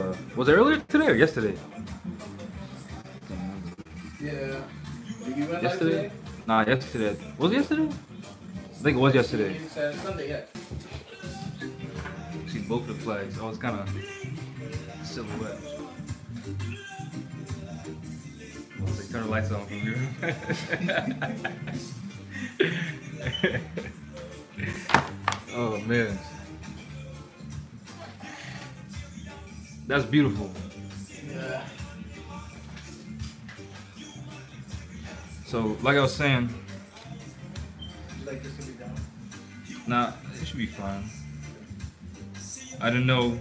Was it earlier today or yesterday? Yeah. Did you went live Yesterday? today? Nah, yesterday. Was it yesterday? I think it was yesterday. You said Sunday, yeah. See both the flags. Oh, it's kind of silhouette. They turn the lights on from here. Oh man, that's beautiful. Yeah. So, like I was saying, You like this to be done? nah, it should be fine. I didn't know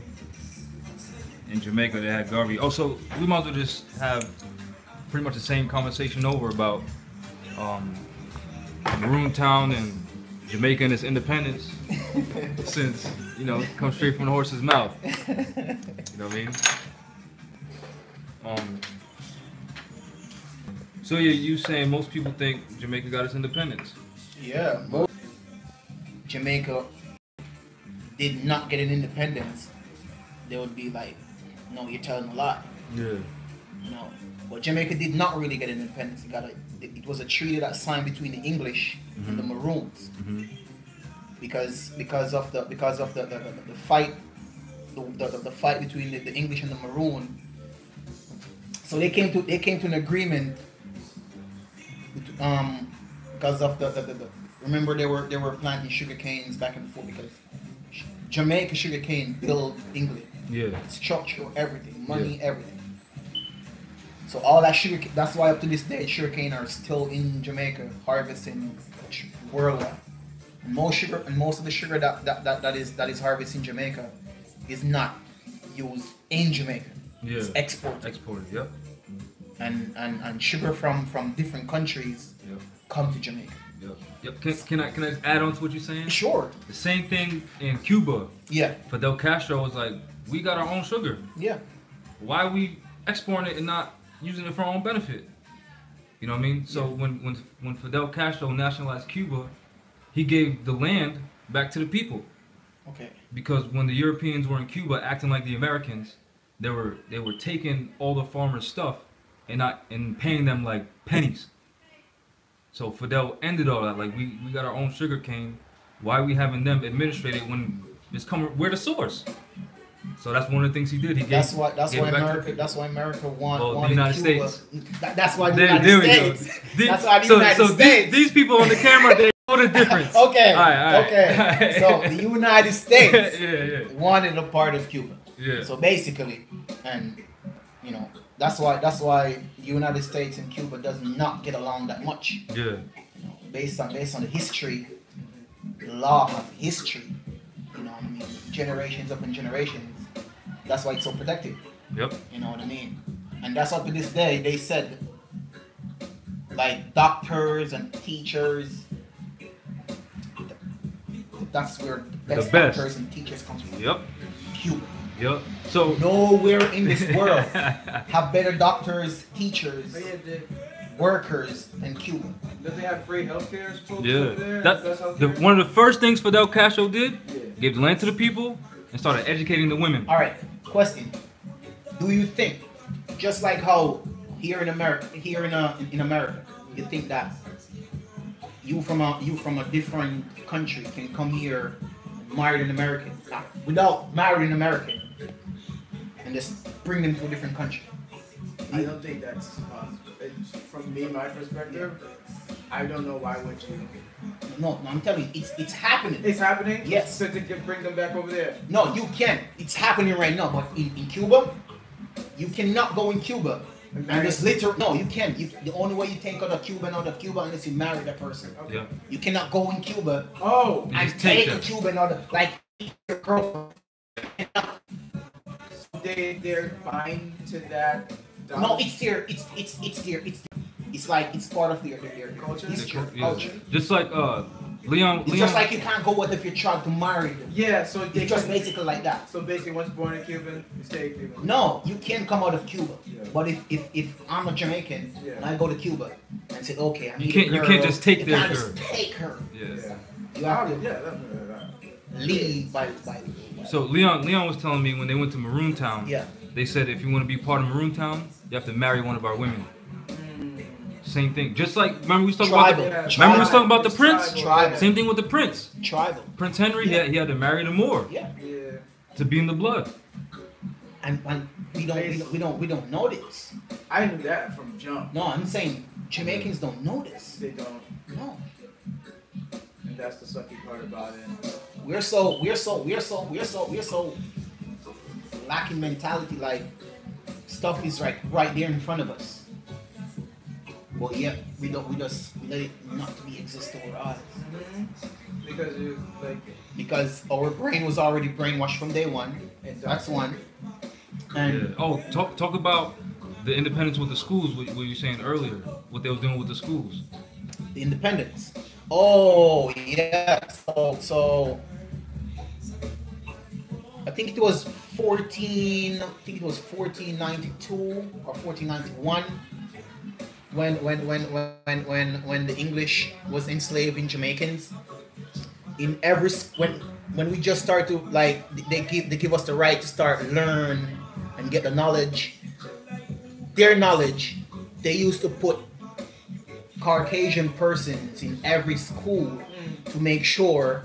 in Jamaica they had Garvey. Oh, so we might as well just have pretty much the same conversation over about Maroon Town and Jamaica and its independence, since it comes straight from the horse's mouth. You know what I mean? So you saying most people think Jamaica got its independence? Yeah. Jamaica did not get an independence, they would be like, no, you're telling a lie. Yeah. No. But Jamaica did not really get an independence. It was a treaty that signed between the English and the Maroons. Mm-hmm. Because of the fight the fight between the English and the Maroon. So they came to an agreement because of the remember they were planting sugar canes back and forth because Jamaica sugar cane built England. Yeah. Structure, everything, money, everything. So all that sugar, that's why up to this day sugar cane are still in Jamaica harvesting worldwide. And most of the sugar that is harvested in Jamaica is not used in Jamaica. Yeah. It's exported. Exported. Yep. And sugar from different countries come to Jamaica. Yep. Can I add on to what you're saying? Sure. The same thing in Cuba. Yeah. Fidel Castro was like, we got our own sugar. Yeah. Why are we exporting it and not using it for our own benefit? You know what I mean? So when Fidel Castro nationalized Cuba, he gave the land back to the people. Okay. Because when the Europeans were in Cuba acting like the Americans, they were taking all the farmers' stuff and paying them like pennies. So Fidel ended all that. Like we got our own sugar cane. Why are we having them administrate it when it's coming? We're the source. So that's one of the things he did. That's why America wanted the United Cuba. States. That's why the There United we States. go. That's why the United States. These people on the camera, they know the difference. Okay. All right. Okay. So the United States yeah. wanted a part of Cuba. Yeah. So basically, and that's why the United States and Cuba does not get along that much. Yeah. Based on the history, the law of history. What I mean, generations upon generations. That's why it's so protected. Yep. You know what I mean? And that's why to this day they said, like doctors and teachers, that's where the best doctors and teachers come from. Yep. Cuba. Yep. So nowhere in this world have better doctors, teachers, workers than Cuba. Does they have free healthcare? Yeah. One of the first things Fidel Castro did, gave the land to the people and started educating the women. All right. Question: do you think, just like how here in America, you think that you from a different country can come here and marry an American without marrying an American and just bring them to a different country? I don't think that's from me, my perspective. I don't know why would you. No, I'm telling you, it's happening. It's happening? Yes. So to bring them back over there? No, you can't. It's happening right now. But in Cuba, you cannot go in Cuba and just no, you can't. The only way you take out a Cuban out of Cuba unless you marry that person. Okay. Yeah. You cannot go in Cuba. Oh. And take a Cuban out of your girlfriend. They're fine to that. No, it's there. It's like it's part of their culture. Culture. Just like Leon. It's just like you can't go with if you're trying to marry them. Yeah, so it's just basically like that. So basically, once born a Cuban, you stay a Cuban. No, you can't come out of Cuba. Yeah. But if I'm a Jamaican and I go to Cuba and say, okay, I need a girl, you can't just take their girl. Just take her. Yeah. You have to lead by. So Leon was telling me when they went to Maroon Town. Yeah. They said if you want to be part of Maroon Town, you have to marry one of our women. Same thing. Just like remember we was talking Tribal. about remember we was talking about the It's Prince. Tribal. Same thing with the Prince. Tribal. Prince Henry, Yeah. he had to marry the Moor Yeah. Yeah. to be in the blood. And we don't know this. I knew that from jump. No, I'm saying Jamaicans don't know this. They don't. No. And that's the sucky part about it. We're so lacking mentality, like stuff is right there in front of us. But yeah, we just let it not to be exist over our eyes. Because you like Because our brain was already brainwashed from day one. That's one. And Yeah. Oh, talk about the independence with the schools. What you were saying earlier? What they was doing with the schools? the independence. Oh yeah. So I think it was 1492 or 1491 when the English was enslaving Jamaicans. In every when we just start to like they give us the right to start learn and get the knowledge. Their knowledge, they used to put Caucasian persons in every school to make sure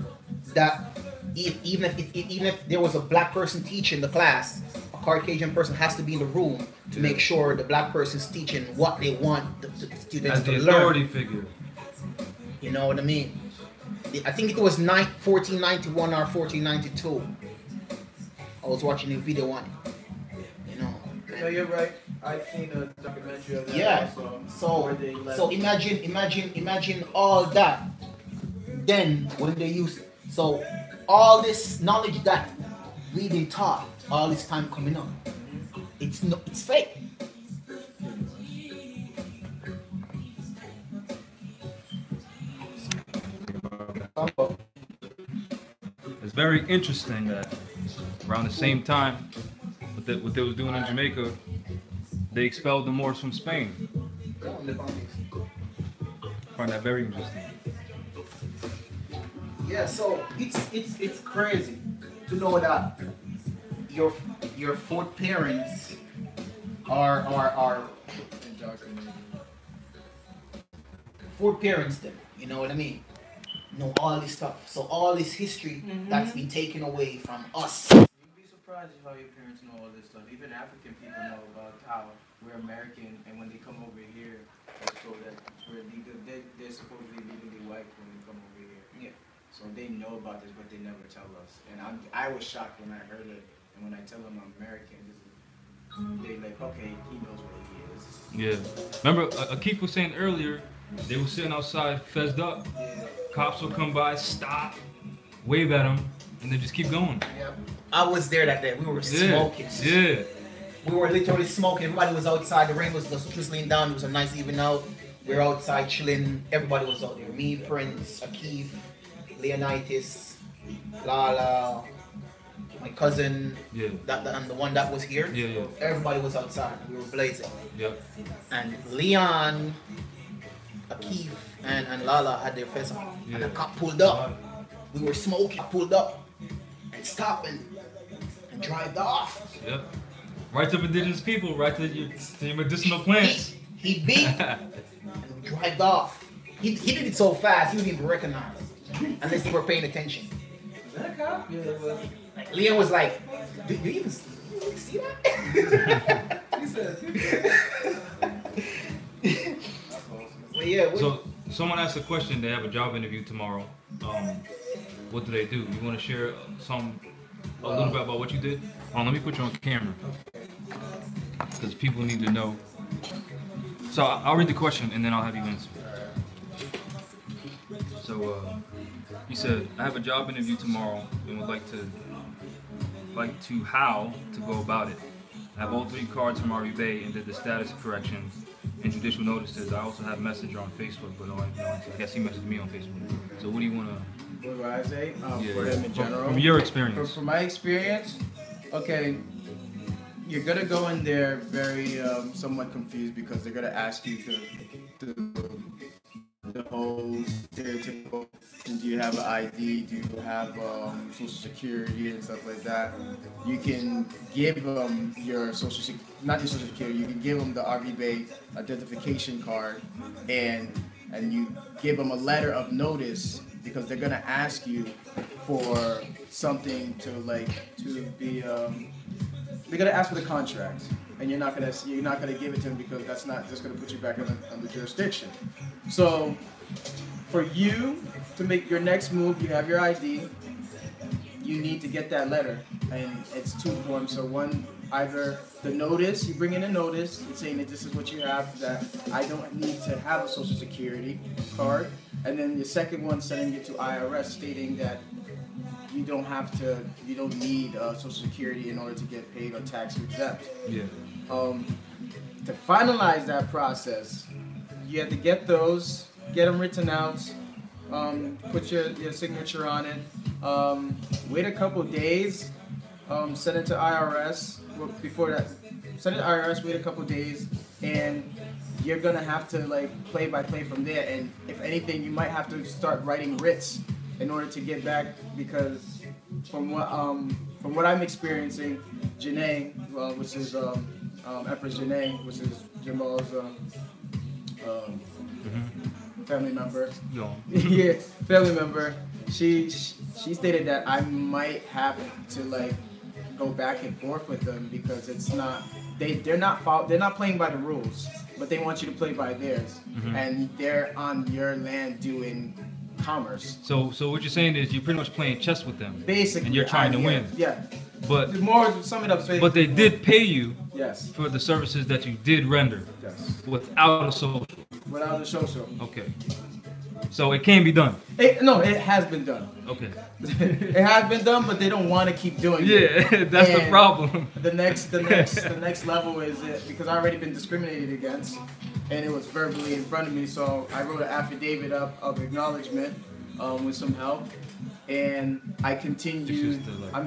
that even if there was a black person teaching the class, a Caucasian person has to be in the room to make sure the black person's teaching what they want the students As the to learn. authority figure. You know what I mean? I think it was 1491 or 1492. I was watching a video on it. You know. no, you're right. I've seen a documentary of that Yeah. also. Where they let So imagine all that. Then when they use all this knowledge that we've been taught all this time coming up, it's fake. It's very interesting that around the same time, what they was doing in Jamaica, they expelled the Moors from Spain. I find that very interesting. Yeah, so it's crazy to know that your foreparents are foreparents them. You know what I mean? Know all this stuff. So all this history that's been taken away from us. You'd be surprised how your parents know all this stuff. Even African people know about how we're American, and when they come over here, they're told that they're supposedly legally white when they come over here. Yeah. So they know about this, but they never tell us. And I was shocked when I heard it, and when I tell them I'm American, they're like, okay, he knows what he is. Yeah. Remember, Akeem was saying earlier, they were sitting outside, fezzed up. Yeah. Cops will come by, stop, wave at them, and they just keep going. Yeah. I was there that day. We were smoking. Yeah. We were literally smoking. Everybody was outside. The rain was just drizzling down. It was a nice evening out. We were outside chilling. Everybody was out there. Me, Prince, Akeem, Leonidas, Lala, my cousin, Yeah. and the one that was here. Yeah. Everybody was outside. We were blazing. Yep. And Leon, Akeem, and Lala had their face on. And the Yeah. cop pulled up. We were smoking. Pulled up and stopped and drive off. Yep. Right to indigenous people, right to your medicinal plants. He beat and we drive off. He did it so fast, he wouldn't even recognize unless you were paying attention. Is that a cop? Yeah, it was. Like, Leon was like, do you even see that? He said, Well, yeah. So someone asked a question. They have a job interview tomorrow. What do they do? You want to share a little bit about what you did? Hold on, let me put you on camera because people need to know. So I'll read the question and then I'll have you answer. So he said, I have a job interview tomorrow and would like to how to go about it. I have all 3 cards from REBay and did the status correction and judicial notices. I also have Messenger on Facebook, but I guess he messaged me on Facebook. So what do you want to? what do I say? For them in general. From your experience. From my experience, okay, you're gonna go in there very somewhat confused because they're gonna ask you to whole stereotypical, do you have an ID, do you have social security and stuff like that, you can give them your not your social security, you can give them the RV Bay identification card, and you give them a letter of notice, because they're gonna ask you for something to be they're gonna ask for the contract, and you're not gonna give it to them, because that's not just gonna put you back under jurisdiction. So for you to make your next move, you have your ID, you need to get that letter, and it's two forms. So one, either the notice, you bring in a notice saying that this is what you have, that I don't need to have a social security card, and then the second one sending it to IRS stating that you don't need social security in order to get paid or tax exempt. Yeah. To finalize that process, you have to get them written out, put your signature on it, wait a couple days, send it to IRS. Well, before that, send it to IRS, wait a couple days, and you're gonna have to play by play from there. And if anything, you might have to start writing writs in order to get back, because from what I'm experiencing, Janae, which is Empress Janae, which is Jamal's family member. No. Yeah, family member. She stated that I might have to go back and forth with them, because it's not they're not playing by the rules, but they want you to play by theirs, and they're on your land doing commerce. So what you're saying is you're pretty much playing chess with them. Basically. And you're trying to win. Yeah. But more to sum it up. But they did pay you. Yes. For the services that you did render. Yes. Without a social. Without a social. Okay. So it can be done. No, it has been done. Okay. It has been done, but they don't want to keep doing it. Yeah, that's the problem. The next level is it, because I already been discriminated against, and it was verbally in front of me. So I wrote an affidavit up of acknowledgement with some help, and I'm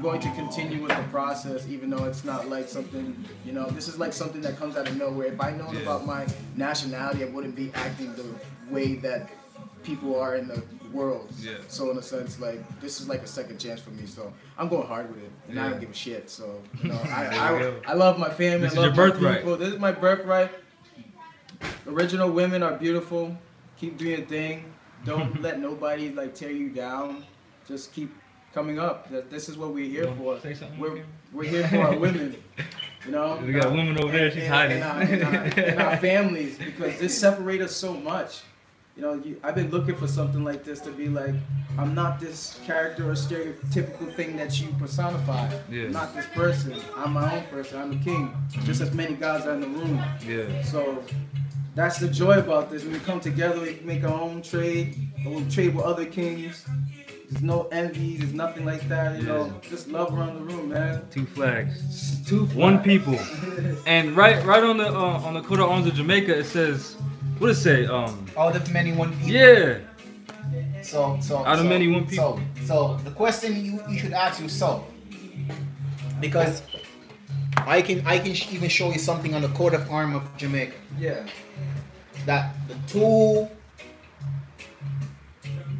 going to continue with the process, even though it's not something, this is something that comes out of nowhere. If I known about my nationality, I wouldn't be acting the way that people are in the world. Yeah. So in a sense, this is a second chance for me. So I'm going hard with it, and I don't give a shit. So I love my family. This I love is your birthright. People. This is my birthright. Original women are beautiful. Keep doing your thing. Don't let nobody tear you down. Just keep coming up. This is what we're here for. Say something. We're here for our women. We got a woman over there. She's hiding. And our families, because this separates us so much. I've been looking for something like this to be I'm not this character or stereotypical thing that you personify. Yeah. I'm not this person. I'm my own person. I'm a king. Just as many gods are in the room. Yeah. So that's the joy about this. When we come together, we make our own trade. Or we trade with other kings. There's no envy. There's nothing like that. Just love around the room, man. Two flags. One people. And right on the coat of arms of Jamaica, it says. What does it say? Out of many, one people. Yeah. So out of many, one people. So the question you should ask yourself, because I can even show you something on the coat of arms of Jamaica. Yeah. That the two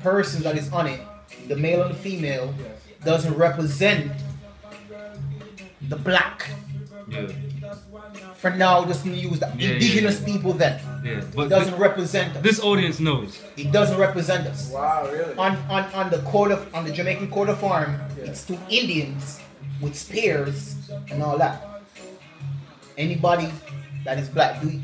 persons that is on it, the male and the female, doesn't represent the black. Yeah. For now, just use the indigenous people then. Yeah, but it doesn't represent us. This audience knows. It doesn't represent us. Wow, really? On the Jamaican coat of arms, it's two Indians with spears and all that. Anybody that is black, do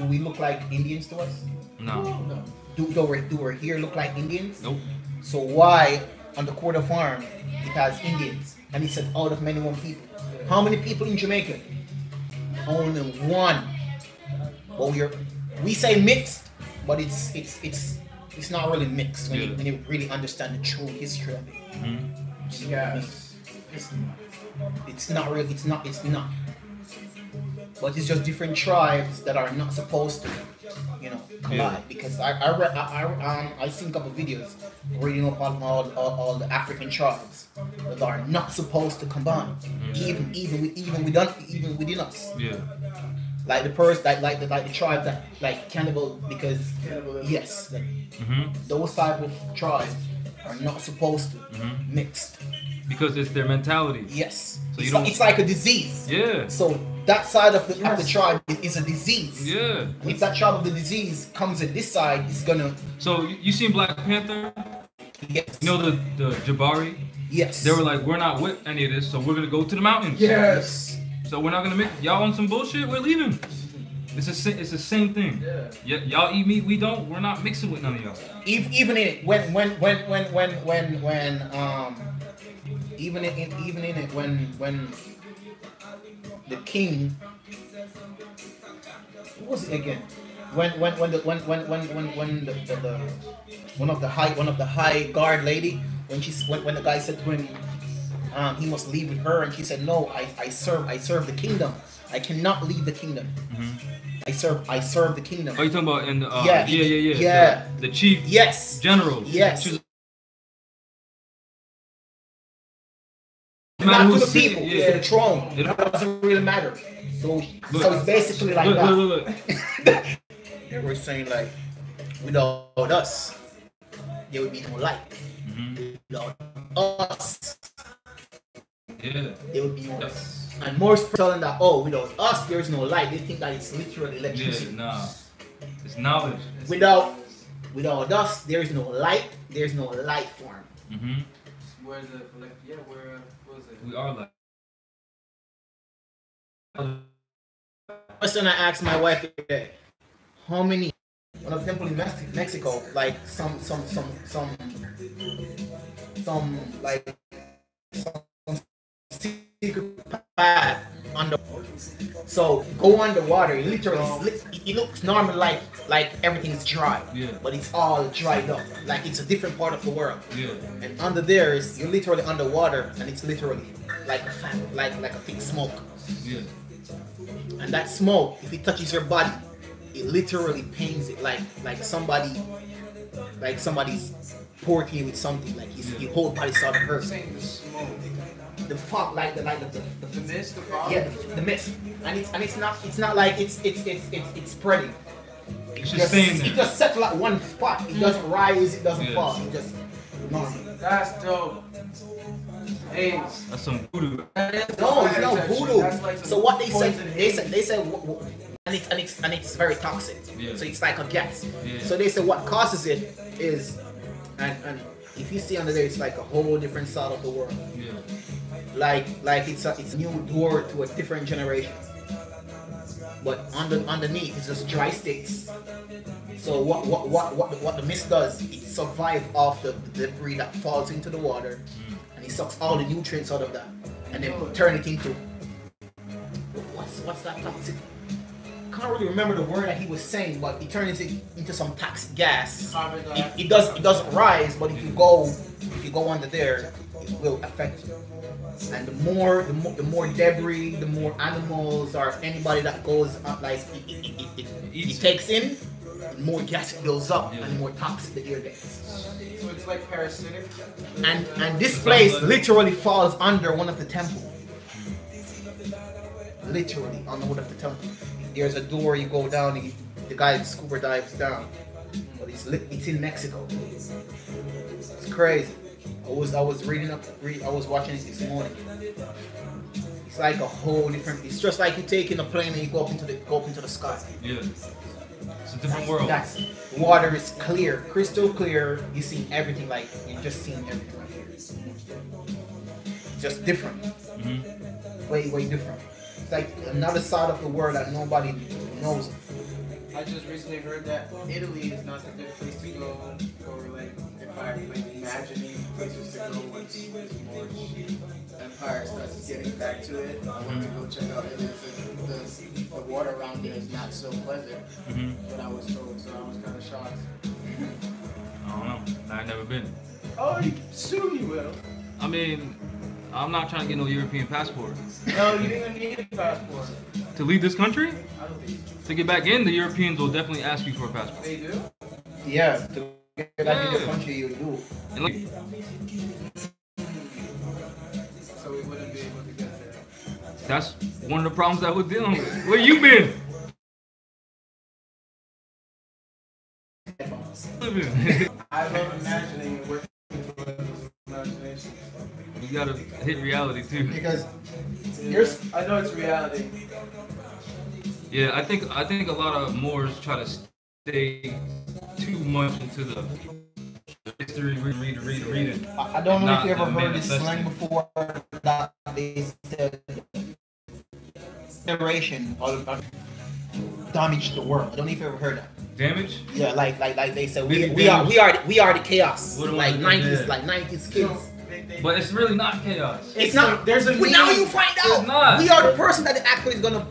we look like Indians to us? No. Do our hair look like Indians? Nope. So why on the coat of arms it has Indians? And it says out of many, one people. How many people in Jamaica? Only one. But we say mixed, but it's not really mixed when you really understand the true history of it. Mm-hmm. Yeah. It's not really. It's not. But it's just different tribes that are not supposed to, collide. Because I seen a couple of videos reading up on all the African tribes that are not supposed to combine, even within us. Yeah. like the person, like the tribe that like cannibal because Cannibalism. yes, like, Hmm. those type of tribes are not supposed to mixed. Because it's their mentality. Yes, So you it's, don't- it's like a disease. Yeah. So that side of the tribe is a disease. Yeah. And if that tribe of the disease comes in this side, it's gonna So you seen Black Panther? yes, You know the Jabari? yes. They were like, we're not with any of this, so we're gonna go to the mountains. Yes. So we're not gonna make y'all on some bullshit. We're leaving. It's the same thing. Yeah. Y'all eat meat, we don't. We're not mixing with none of y'all. Even in it when even in it when the king, what was it again? When the one of the high guard lady, when the guy said to him, he must leave with her, and she said, no, I serve the kingdom. I cannot leave the kingdom. I serve the kingdom. Oh, you talking about in the Yeah. yeah. The chief Yes. general. Yes. She was- Not to who's the sitting- people, yeah. to the throne. It- It doesn't really matter. So Look. it's basically like that. Look. They were saying like, without us, there would be no light. Without us, Yeah. there would be no light. And more telling that, oh, without us, there is no light. They think that it's literally Yeah, electricity. nah. It's knowledge. Without us, there is no light. There's no life form. Mm-hmm. Where's the like? Yeah, where was it? We are like. Question I asked my wife today: how many? One of the temple in Mexico, like some like some secret path under. So go underwater. Literally, it looks normal, like everything's dry, Yeah. but it's all dried up. Like it's a different part of the world. Yeah. And under there is you're literally underwater, and it's literally like a fan, like a thick smoke. Yeah. And that smoke, if it touches your body, it literally pains it like somebody's poking you with something. Like your whole body started hurt. Saying the smoke, The fog, like the the mist, the fog. yeah, the mist, and it's not like it's spreading. It's just staying there. It just settles at one spot. It doesn't rise. It doesn't Yeah. fall. It just normal. That's dope. Hey, That's some voodoo. No, it's not voodoo. That's like some So what they said, poison they said, and it's very toxic. Yeah. So it's like a gas. Yeah. So they said what causes it is, and if you see under there, it's like a whole different side of the world. Yeah. Like it's a new door to a different generation. But underneath it's just dry sticks. So what the mist does, it survives off the debris that falls into the water, and it sucks all the nutrients out of that, and then turn it into what's that toxic? Can't really remember the word that he was saying, but it turns it into some toxic gas. Carbon dioxide. It doesn't rise, but if you go under there, it will affect you. And the more debris, the more animals or anybody that goes up, like it takes in, the more gas it builds up, and the more toxic the air gets. So it's like parasitic. And this place literally falls under one of the temples. Literally on one of the temples. There's a door, you go down, the guy scuba dives down. But it's in Mexico. It's crazy. I was reading up, I was watching it this morning. It's like a whole different. It's just like you taking a plane and you go up into the sky. Yeah. It's a different world. That's water is clear, crystal clear. You see everything, like you're just seeing everything right here. It's just different, way different. It's like another side of the world that nobody knows of. I just recently heard that Italy is not a good place to go for like if I'm like imagining places to go once more Empire starts getting back to it. I want to go check out Italy. The water around there is not so pleasant. What I was told, so I was kind of shocked. I don't know. I've never been. Oh, soon you will. I mean, I'm not trying to get no European passport. No, you didn't need a passport. To leave this country? I don't think so. To get back in, the Europeans will definitely ask you for a passport. They do? Yeah, to get back in the Yeah. country, you do. And like, So we wouldn't be able to get there. that's one of the problems that we're dealing with. Where you been? live in. I love imagining and working towards those imaginations. You gotta hit reality too. Because Yeah. I know it's reality. Yeah, I think a lot of Moors try to stay too much into the history, reading. I don't know if you Not ever the heard this manifesting. slang before that they said generation or damage the world. I don't know if you ever heard that. Damage? Yeah, like they said Maybe we are the chaos. What do Like I do? 90s Yeah. like 90s kids. But it's really not chaos. It's not. There's a But now meme. you find It's out. not. We are the person that actually is gonna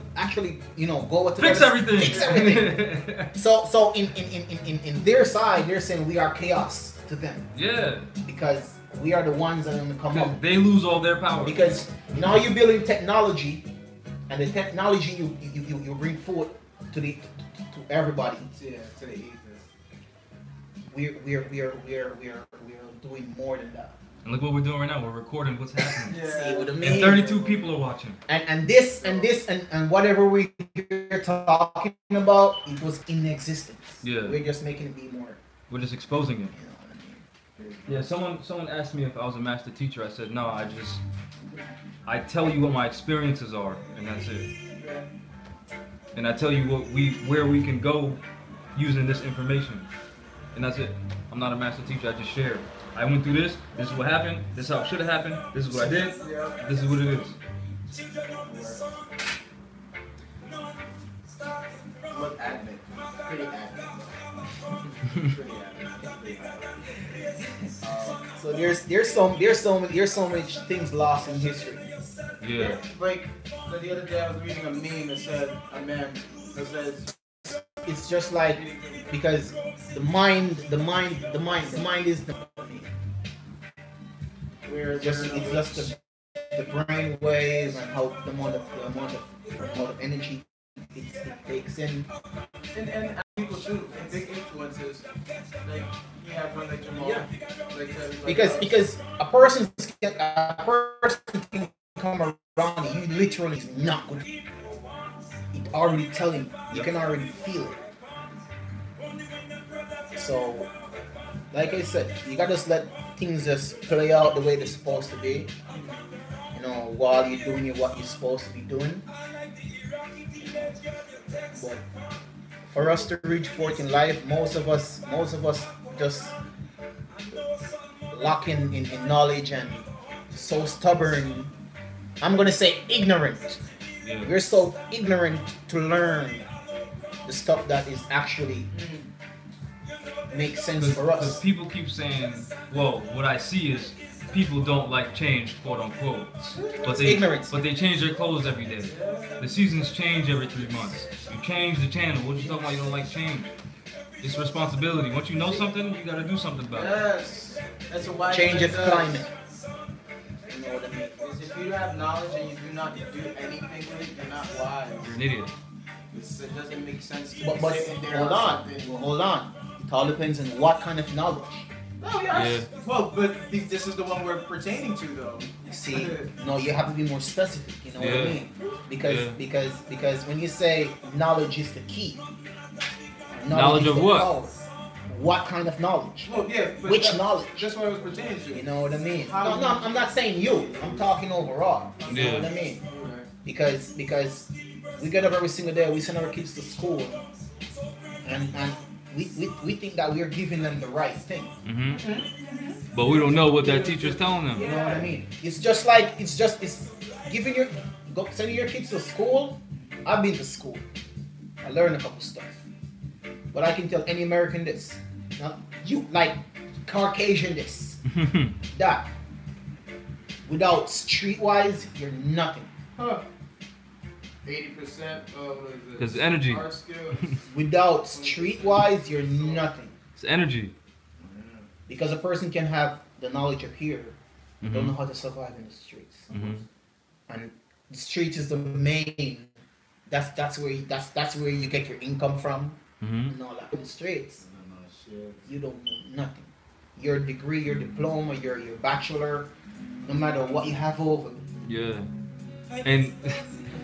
go with Fix everything. Fix everything. So in their side, they're saying we are chaos to them Yeah. because we are the ones that are gonna come up. They lose all their power. Because now you're building technology, and the technology you bring forth to everybody. Yeah, to the ethos. We're doing more than that. And look what we're doing right now. We're recording what's happening. See what I And mean? 32 people are watching. And whatever we're talking about, it was in existence. Yeah. We're just making it be more. We're just exposing it. You know what I mean? Yeah, someone asked me if I was a master teacher. I said, no, I tell you what my experiences are, and that's it. And I tell you where we can go using this information. And that's it. I'm not a master teacher, I just share. I went through this is what happened, this is how it should have happened, this is what I did, this is what it is. What admin? Pretty admin. Pretty admin. So there's so much things lost in history. Yeah. Like the other day I was reading a meme that said a man that says It's just like because the mind is the it's just the brain waves and how the amount of energy it takes in. and people too, and big influences. Like you have one like Jamal. Yeah. Like, Because a person can come around you literally is not good. It already telling you can already feel it. So, like I said, you gotta just let things just play out the way they're supposed to be. You know, while you're doing what you're supposed to be doing. But for us to reach forth in life, most of us just lock in knowledge and so stubborn. I'm gonna say ignorant. Yeah. We're so ignorant to learn the stuff that is actually makes sense for Because us. people keep saying, well, what I see is people don't like change, quote unquote. But Ignorance. But they change their clothes every day. The seasons change every 3 months. You change the channel. What you talking about? You don't like change. It's responsibility. Once you know something, you gotta do something about it. yes, that's a wise Change man of does. climate. You know what I mean? Is if you have knowledge and you do not do anything with it, you're not wise. You're an idiot. It doesn't make sense to But be sitting there hold on, something. hold on. It all depends on what kind of knowledge. Oh yes. Well, but this is the one we're pertaining to, though. See, no, you have to be more specific. You know what I Yeah. mean? Because Yeah. because when you say knowledge is the key. Knowledge is of the what? power. What kind of knowledge? Well, yeah. But Which knowledge? That's what I was pertaining to. You know what I mean? How No, you- no, I'm not saying you. I'm talking overall. You know Yeah. what I mean? Okay. Because we get up every single day. We send our kids to school, and we think that we're giving them the right thing. But we don't know what that teacher's telling them. You know what I mean? It's giving sending your kids to school. I've been to school. I learned a couple stuff, but I can tell any American this. Now, you like Caucasian this, that. Without streetwise, you're nothing. Huh. 80% of Because energy. our skills. Without streetwise, you're nothing. It's energy. Because a person can have the knowledge of here, but don't Mhm. know how to survive in the streets. Mhm. And the streets is the main. That's where you get your income from. Mhm. And all that. In the streets, you don't know nothing. Your degree, your diploma, your bachelor, no matter what you have over. Yeah. And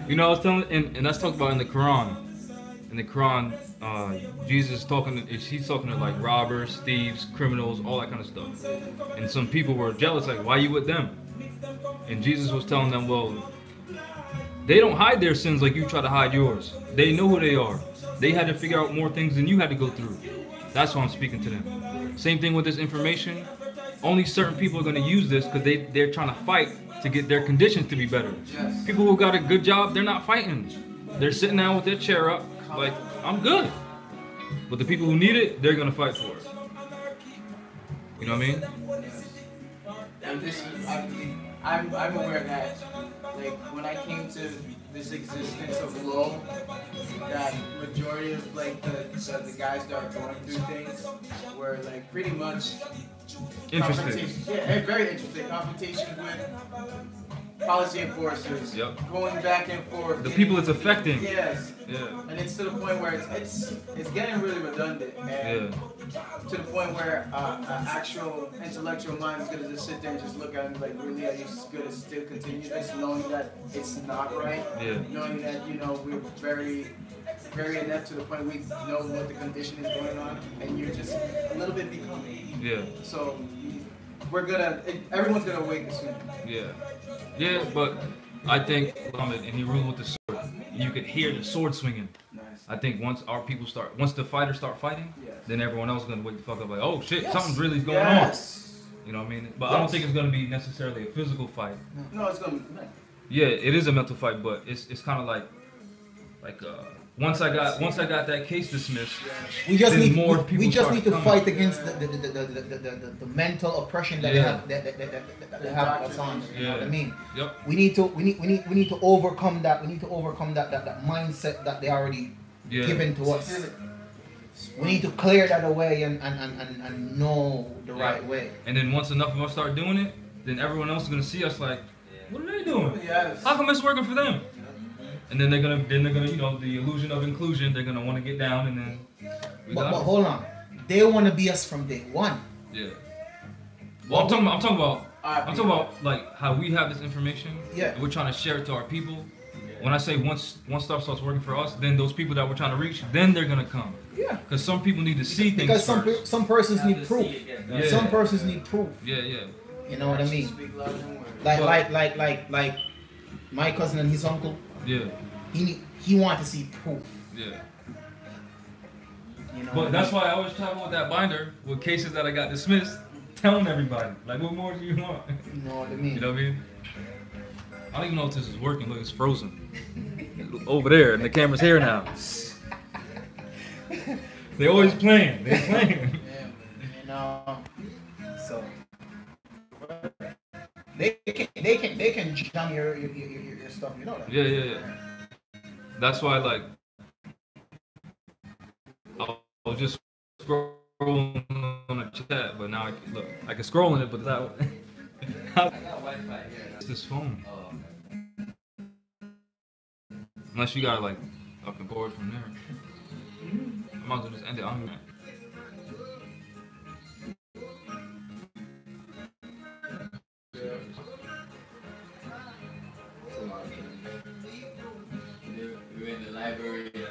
you know, I was telling, and that's talked about in the Quran. In in the Quran, Jesus he's talking to like robbers, thieves, criminals, all that kind of stuff. And some people were jealous, like, why you with them? And Jesus was telling them, well, they don't hide their sins like you try to hide yours. They know who they are. They had to figure out more things than you had to go through. That's why I'm speaking to them. Same thing with this information. Only certain people are going to use this because they're trying to fight to get their conditions to be better. Yes. People who got a good job, they're not fighting. They're sitting down with their chair up, like, I'm good. But the people who need it, they're going to fight for it. You know what I mean? And this, I'm aware that, like, when I came to this existence of law, that majority of like the guys that are going through things were like pretty much Interesting. confrontation- Yeah, very interesting confrontations with policy enforcers. Yep. Going back and forth. The people it's affecting. Yes. Yeah. And it's to the point where it's getting really redundant, and to the point where an actual intellectual mind is gonna just sit there and just look at it and be like, really, are you gonna still continue this, knowing that it's not right? Yeah. Knowing that we're very, very inept to the point we know what the condition is going on, and you're just a little bit becoming. Yeah. So everyone's gonna awaken soon. Yeah. Yeah, but I think Muhammad, and he ruled with the sword. You could hear the sword swinging. Nice. I think once the fighters start fighting, Yes. then everyone else is gonna wake the fuck up like, oh shit, Yes. something's really going Yes. on. You know what I mean? But I don't think it's gonna be necessarily a physical fight. No, it's gonna be nice. Yeah, it is a mental fight, but it's kind of like once I got that case dismissed, We just then need more we people just start need to coming. fight against the mental oppression that Yeah. they have us on. You know what I Yeah. mean? Yep. We need to overcome that. We need to overcome that mindset that they already Yeah. given to us. We need to clear that away and know the right way. And then once enough of us start doing it, then everyone else is gonna see us like, what are they doing? Yes. How come it's working for them? And then they're gonna the illusion of inclusion. They're gonna want to get down, and then But hold on, they want to be us from day one. yeah. Well, I'm talking about like how we have this information. Yeah. And we're trying to share it to our people. When I say once stuff starts working for us, then those people that we're trying to reach, then they're gonna come. Yeah. Because some people need to see things Because first. some persons need proof. Yeah. Some persons need proof. Yeah, yeah. You know what I mean? Speak louder than words. Like my cousin and his uncle. Yeah, He wanted to see proof. yeah. You know. But that's why I always travel with that binder with cases that I got dismissed, telling everybody, like, what more do you want? You know what I mean? You know what I mean? I don't even know if this is working. Look, it's frozen. Over there, and the camera's here now. They always playing. They're playing. Yeah. You know. So they can jam your stuff. You know that. Yeah, yeah, yeah. That's why, like, I was just scrolling on the chat, but now I can scroll on it, but that. I got Wi-Fi here. It's this phone. Oh, Unless you got like up and board from there. I might as well just end it on that. we were in the library and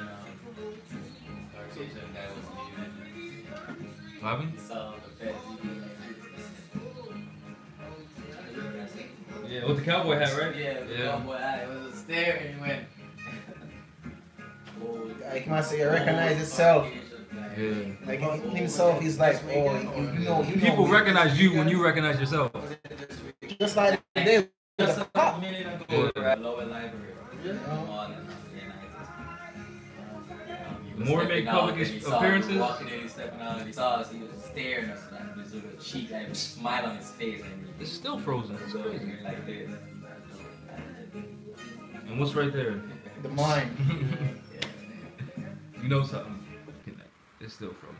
our teacher guy was leaving. What happened? He saw the feds leaving. Yeah, with the cowboy hat, right? Yeah, the Yeah. one boy, it was a stare and he went. I can say he recognize himself. Yeah. Like himself, he's like, oh, you know. People recognize you when you recognize yourself. Just like they. Just a minute ago, Yeah. we were at lower library. Moor made public appearances? Walking in, stepping out, and he saw us, he was staring at us like this little cheek, and a smile on his face. And It's still frozen. It's crazy. like this. And what's right there? The mind. You know something? It's still frozen.